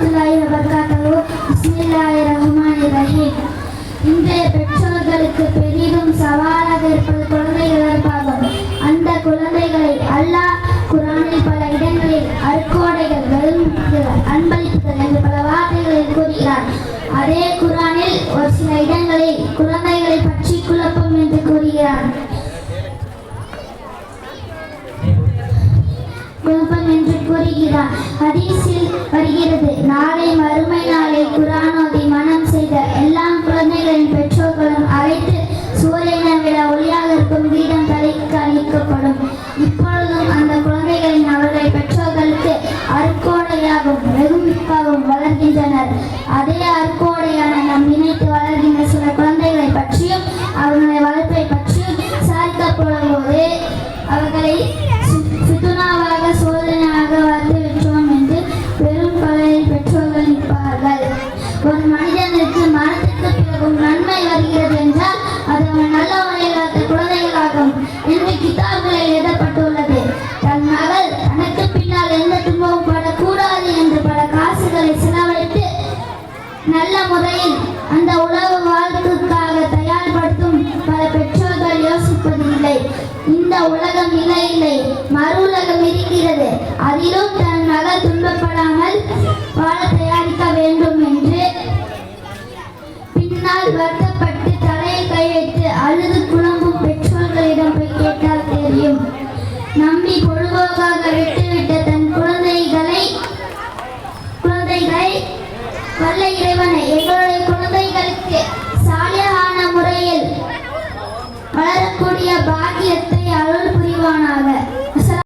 வரஹ்மத்துல்லாஹி வபரகாத்துஹு. பிஸ்மில்லாஹிர்ரஹ்மானிர்ரஹீம். இன்றைய பெற்றோர்களுக்கு பெரிதும் சவாலாக இருப்பது குழந்தைகள் வளர்ப்பாகும். அந்த குழந்தைகளை அல்லாஹ் குர்ஆனில் பல இடங்களில் அருக்கோடைகள், வெறுப்புகள், அன்பளிப்புகள் என்று பல வார்த்தைகளில் கூறுகிறார். அதே குர்ஆனில் ஒரு சில இடங்களில் குழந்தைகளை பற்றி குழப்பம் என்று கூறுகிறார். ஹதீஸில் வருகிறது, நாளை மறுமை நாளில் குர்ஆன் ஓதி மனம் செய்த எல்லா குழந்தைகளின் பெற்றோர்களும் அழைத்து சூரியனை விட ஒளியாக இருக்கும் கிரீடம் தலைக்கு அளிக்கப்படும். இப்பொழுதும் அந்த குழந்தைகளின் அவர்கள் பெற்றோர்களுக்கு அருக்கோடையாகவும் வெகுமிக்காகவும் வளர்கின்றனர். அதே அருக்கோடையான நாம் நினைத்து வளர்கின்ற சில குழந்தைகளை பற்றியும் அவர்களுடைய வளர்ப்பை பற்றியும் விசாரிக்கப்படும் போது அவர்களை ஃபித்னாவாக, சோதனையாக வளர்த்து விட்டோம் என்று பெரும் கவலையில் பெற்றோர்கள் நிற்பார்கள். ஒரு மனிதனுக்கு மரணத்திற்கு பிறகும் நன்மை வருகிறது என்றால் அது அவன் நல்ல முறையில் வளர்த்த குழந்தைகளாகும் என்று கிதாபுகளில் எழுதப்பட்டுள்ளது. தன் மகள் தனக்கு பின்னால் எந்த துன்பமும் படக்கூடாது என்று பல காசுகளை செலவழித்து நல்ல முறையில் அந்த உலக வாழ்க்கைக்காக தயார்படுத்தும் பல பெற்றோர்கள் யோசிப்பதில்லை. இந்த உலகம் இல்லை, மறு உலகம் இருக்கிறது, அதிலும் தன் மகள் துன்பப்படாமல் வாழ தயாரிக்க வேண்டும் என்று பின்னால் வருத்தப்பட்டு தலையை கை வைத்து அழுது குழம்பும் பெற்றோர்களிடம் போய் கேட்டால் தெரியும். நம்பி